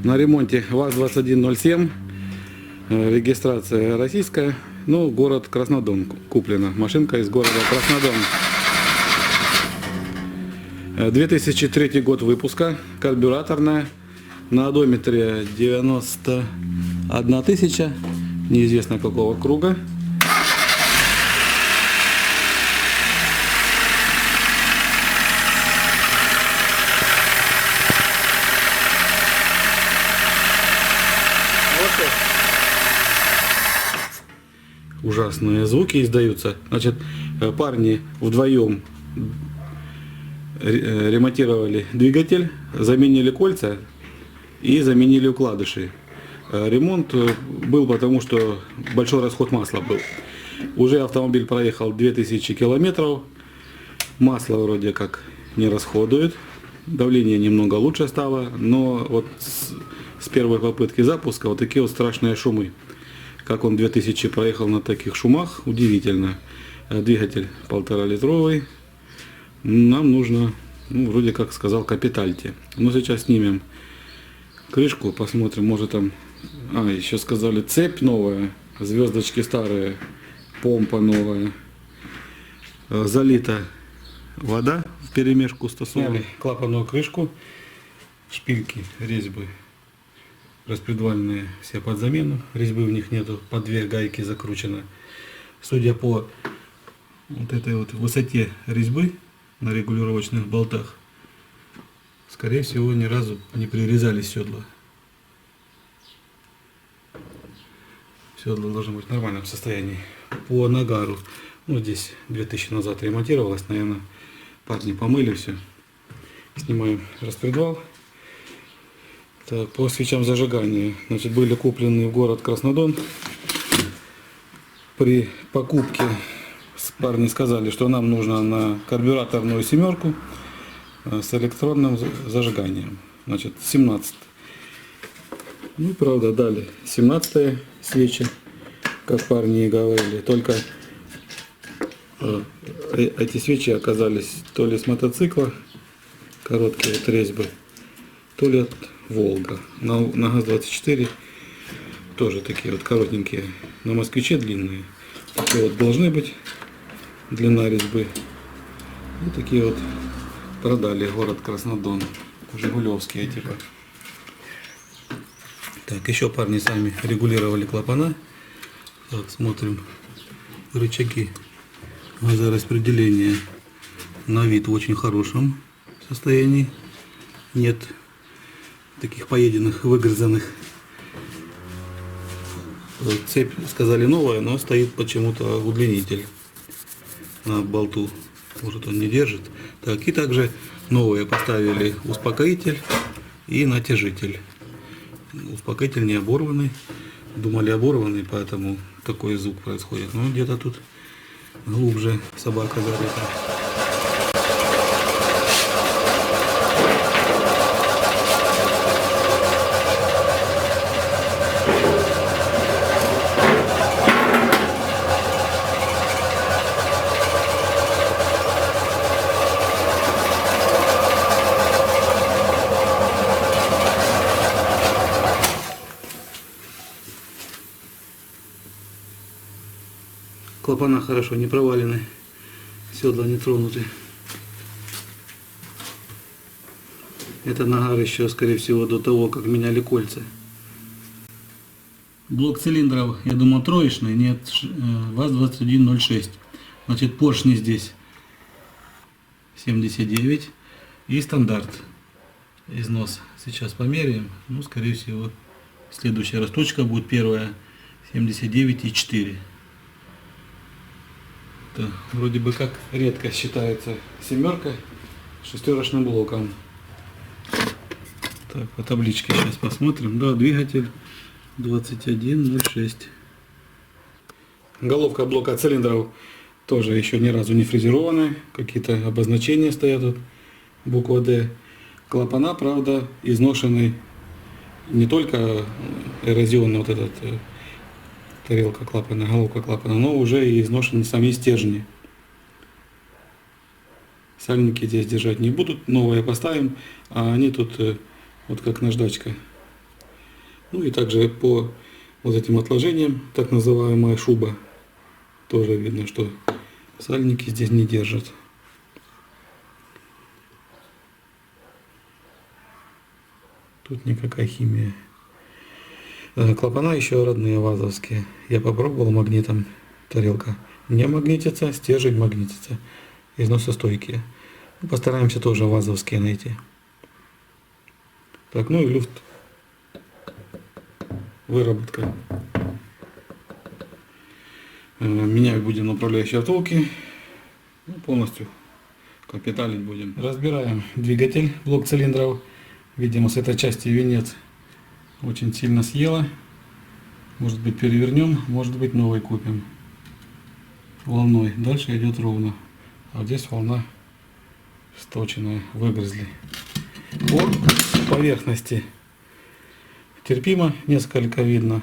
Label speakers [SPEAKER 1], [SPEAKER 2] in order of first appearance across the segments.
[SPEAKER 1] На ремонте ВАЗ-2107. Регистрация российская. Ну, город Краснодон куплена. Машинка из города Краснодон. 2003 год выпуска. Карбюраторная. На одометре 91 тысяча. Неизвестно какого круга. Ужасные звуки издаются. Значит, парни вдвоем ремонтировали двигатель, заменили кольца и заменили укладыши. Ремонт был потому, что большой расход масла был. Уже автомобиль проехал 2000 километров. Масло вроде как не расходует. Давление немного лучше стало. Но вот с первой попытки запуска вот такие вот страшные шумы. Как он 2000 проехал на таких шумах, удивительно. Двигатель 1,5-литровый. Нам нужно, ну, вроде как сказал, капитальте. Но сейчас снимем крышку, посмотрим, может там... еще сказали, цепь новая, звездочки старые, помпа новая. Залита вода в перемешку с тосолом. Сняли клапанную крышку, шпильки, резьбы распредвальные все под замену, резьбы в них нету, по 2 гайки закручено. Судя по вот этой вот высоте резьбы на регулировочных болтах, скорее всего, ни разу не прирезались седла. Седло должно быть в нормальном состоянии. По нагару, ну здесь 2000 назад ремонтировалось, наверное, парни помыли все. Снимаем распредвал. Так, по свечам зажигания, значит, были куплены в город Краснодон. При покупке парни сказали, что нам нужно на карбюраторную семерку с электронным зажиганием. Значит, 17. Ну, правда, дали 17 свечи, как парни и говорили. Только эти свечи оказались то ли с мотоцикла, короткие вот резьбы, то ли от Волга. На ГАЗ-24 тоже такие вот коротенькие. На Москвиче длинные. Такие вот должны быть длина резьбы. И такие вот продали город Краснодон. Жигулевские типа. Так, еще парни сами регулировали клапана. Так, смотрим. Рычаги газораспределения на вид в очень хорошем состоянии. Нет таких поеденных, выгрызанных. Цепь, сказали, новая, но стоит почему-то удлинитель на болту. Может, он не держит. Так, и также новые поставили успокоитель и натяжитель. Успокоитель не оборванный. Думали оборванный, поэтому такой звук происходит. Но где-то тут глубже собака зарыта. Клапана хорошо не провалены, седла не тронуты. Это нагар еще, скорее всего, до того, как меняли кольца. Блок цилиндров, я думаю, троечный, нет, ВАЗ-2106. Значит, поршни здесь 79 и стандарт. Износ сейчас померяем. Ну, скорее всего, следующая росточка будет первая 79,4. Это вроде бы как редко считается семерка шестерочным блоком. Так, по табличке сейчас посмотрим. Да, двигатель 2106. Головка блока цилиндров тоже еще ни разу не фрезерованная. Какие-то обозначения стоят тут. Буква D. Клапана, правда, изношены. Не только эрозионный вот этот тарелка клапана, головка клапана, но уже и изношены сами стержни. Сальники здесь держать не будут, новые поставим, а они тут вот как наждачка Ну и также по вот этим отложениям, так называемая шуба, тоже видно, что сальники здесь не держат. Тут никакая химия. Клапана еще родные вазовские. Я попробовал магнитом, тарелка не магнитится, стержень магнитится. Износостойкие. Постараемся тоже вазовские найти. Так, ну и люфт. Выработка. Менять будем направляющие втулки. Ну, полностью капиталить будем. Разбираем двигатель, блок цилиндров. Видимо, с этой части венец очень сильно съела. Может быть, перевернем, может быть, новый купим. Волной. Дальше идет ровно. А здесь волна сточенная, выгрызли. По поверхности терпимо, несколько видно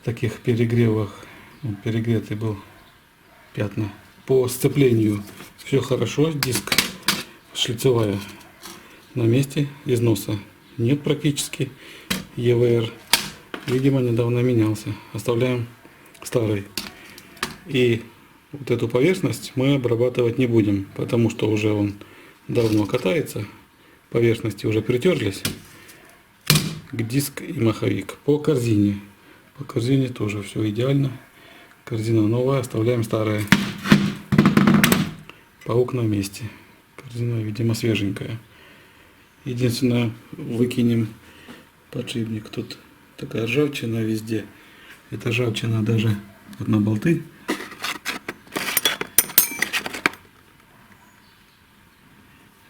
[SPEAKER 1] таких перегревах. Перегретый был пятна. По сцеплению все хорошо. Диск шлицевая на месте, износа нет практически. ЕВР, видимо, недавно менялся. Оставляем старый. И вот эту поверхность мы обрабатывать не будем, потому что уже он давно катается. Поверхности уже притерлись. Диск и маховик. По корзине. По корзине тоже все идеально. Корзина новая, оставляем старая. Паук на месте. Корзина, видимо, свеженькая. Единственное, выкинем подшипник. Тут такая ржавчина везде. Это ржавчина даже вот на болты.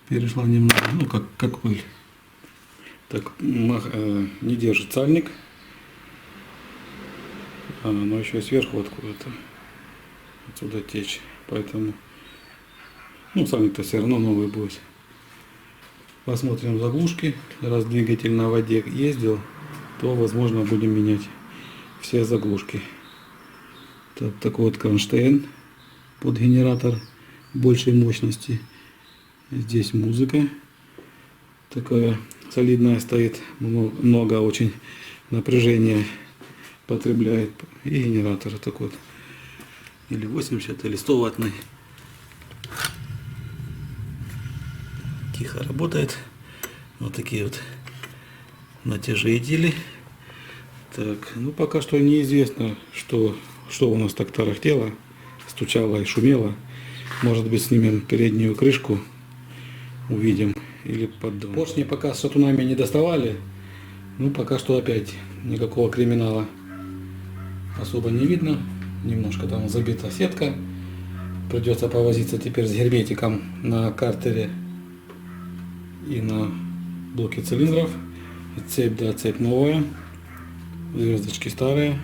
[SPEAKER 1] Перешла немного, ну как пыль. Так, не держит сальник. Но еще и сверху откуда-то отсюда течь. Поэтому, ну, сальник-то все равно новый будет. Посмотрим заглушки. Раз двигатель на воде ездил, то, возможно, будем менять все заглушки. Такой вот кронштейн под генератор большей мощности. Здесь музыка такая солидная стоит, много очень напряжения потребляет. И генератор такой вот, или 80, или 100 ваттный. Тихо работает. Вот такие вот натяжители. Так, ну пока что неизвестно, что у нас так тарахтело, стучало и шумело. Может быть, снимем переднюю крышку, увидим, или поддон. Поршни пока с шатунами не доставали. Ну пока что опять никакого криминала особо не видно. Немножко там забита сетка. Придется повозиться теперь с герметиком на картере и на блоке цилиндров. Цепь, да, цепь новая. Звездочки старые.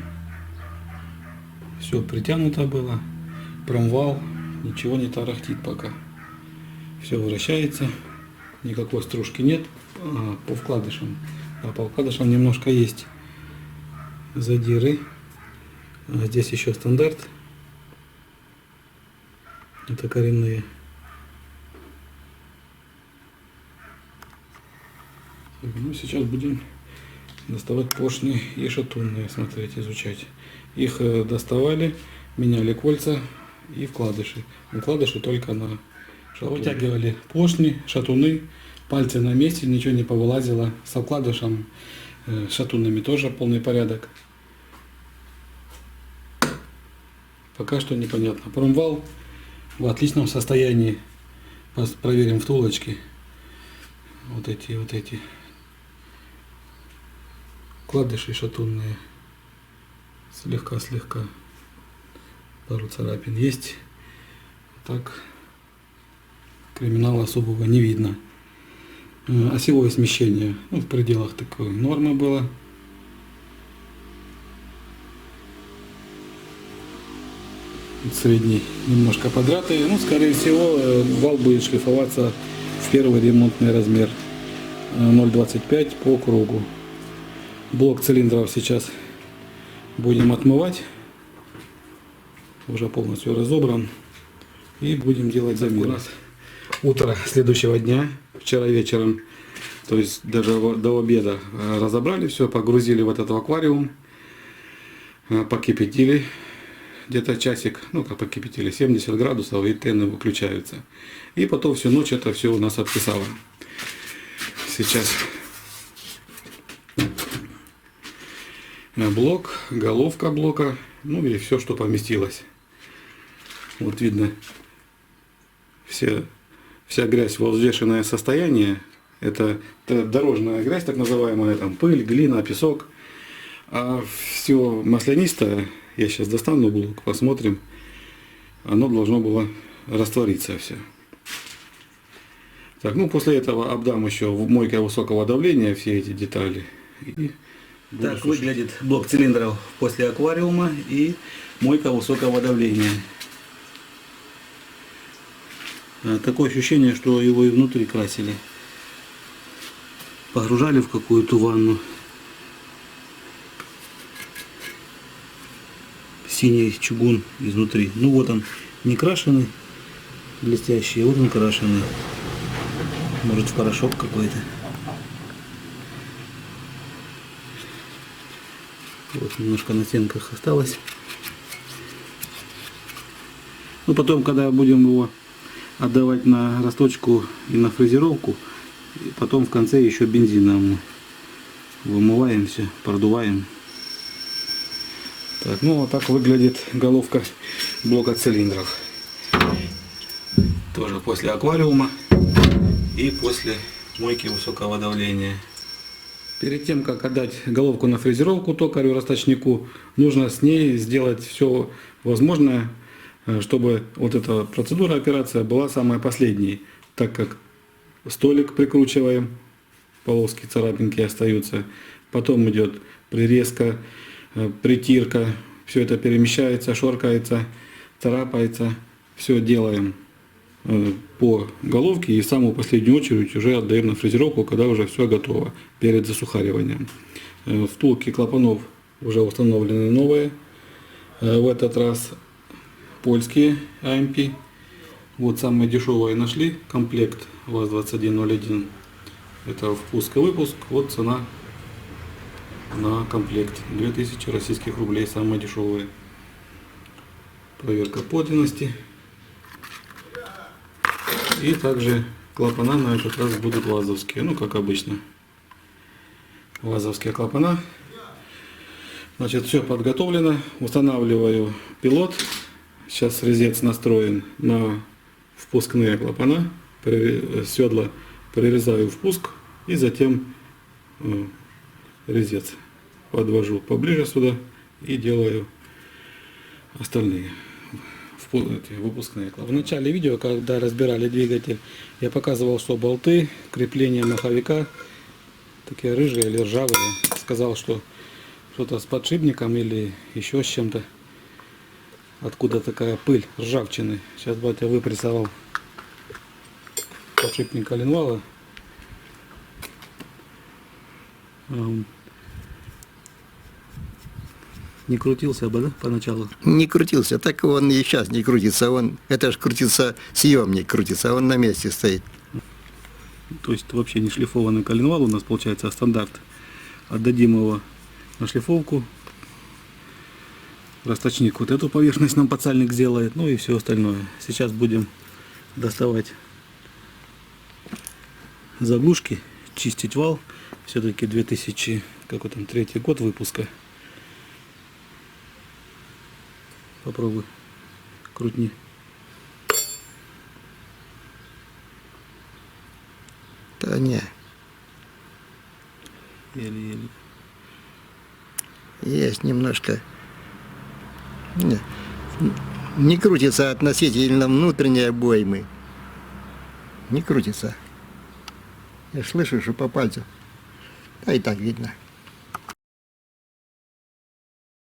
[SPEAKER 1] Все притянуто было. Промвал. Ничего не тарахтит пока. Все вращается. Никакой стружки нет. По вкладышам. А по вкладышам немножко есть задиры. Здесь еще стандарт. Это коренные. Ну, сейчас будем доставать поршни и шатунные, смотреть, изучать. Их доставали, меняли кольца и вкладыши. Вкладыши только на шатуны. Вытягивали поршни, шатуны, пальцы на месте, ничего не повылазило. Со вкладышем, шатунами тоже полный порядок. Пока что непонятно. Промвал в отличном состоянии. Проверим втулочки. Вот эти вкладыши шатунные. Слегка пару царапин есть. Так, криминала особого не видно. Осевое смещение, ну, в пределах такой нормы было. Средний немножко подрятый. Ну, скорее всего, вал будет шлифоваться в первый ремонтный размер 0,25 по кругу. Блок цилиндров сейчас будем отмывать. Уже полностью разобран. И будем делать замеры. У нас утро следующего дня. Вчера вечером То есть даже до обеда разобрали все, погрузили в этот аквариум, покипятили где-то часик, ну как покипятили, 70 градусов, и тены выключаются. И потом всю ночь это все у нас откисало. Сейчас блок, головка блока, ну и все, что поместилось. Вот видно, вся грязь в взвешенное состояние. Это дорожная грязь, так называемая, там пыль, глина, песок. А все маслянистое, я сейчас достану блок, посмотрим, оно должно было раствориться все. Так, ну после этого обдам еще мойкой высокого давления все эти детали. И так выглядит блок цилиндров после аквариума и мойка высокого давления. Такое ощущение, что его и внутри красили. Погружали в какую-то ванну. Синий чугун изнутри. Ну вот он не крашеный, блестящий, вот он крашеный. Может в порошок какой-то. Вот немножко на стенках осталось. Ну потом, когда будем его отдавать на расточку и на фрезеровку, и потом в конце еще бензином вымываем все, продуваем. Так, ну вот так выглядит головка блока цилиндров. Тоже после аквариума и после мойки высокого давления. Перед тем, как отдать головку на фрезеровку токарю-расточнику, нужно с ней сделать все возможное, чтобы вот эта процедура, операция была самая последней, так как столик прикручиваем, полоски, царапинки остаются, потом идет прирезка, притирка, все это перемещается, шоркается, царапается, все делаем по головке и в самую последнюю очередь уже отдаем на фрезеровку, когда уже все готово перед засухариванием. Втулки клапанов уже установлены новые, в этот раз польские AMP. Вот самые дешевые нашли, комплект ВАЗ-2101. Это впуск и выпуск, вот цена на комплект 2000 российских рублей, самые дешевые. Проверка подлинности. И также клапана на этот раз будут вазовские, ну как обычно. Вазовские клапана. Значит, все подготовлено. Устанавливаю пилот. Сейчас резец настроен на впускные клапана. Седла прирезаю впуск и затем резец подвожу поближе сюда и делаю остальные выпускные клапаны. В начале видео, когда разбирали двигатель, я показывал, что болты крепления маховика такие рыжие или ржавые. Сказал, что что-то с подшипником или еще с чем-то. Откуда такая пыль ржавчины. Сейчас батя выпрессовал подшипник коленвала. Не крутился бы, да, поначалу?
[SPEAKER 2] Не крутился, так он и сейчас не крутится. Это ж крутится, съемник крутится, а он на месте стоит.
[SPEAKER 1] То есть вообще не шлифованный коленвал у нас получается, а стандарт. Отдадим его на шлифовку. Расточник вот эту поверхность нам подсальник сделает, ну и все остальное. Сейчас будем доставать заглушки, чистить вал. Все-таки 2003 год выпуска. Попробуй, крутни.
[SPEAKER 2] Да не.
[SPEAKER 1] Еле-еле.
[SPEAKER 2] Есть немножко. Не крутится относительно внутренней обоймы. Не крутится. Я слышу, что по пальцу. Да и так видно.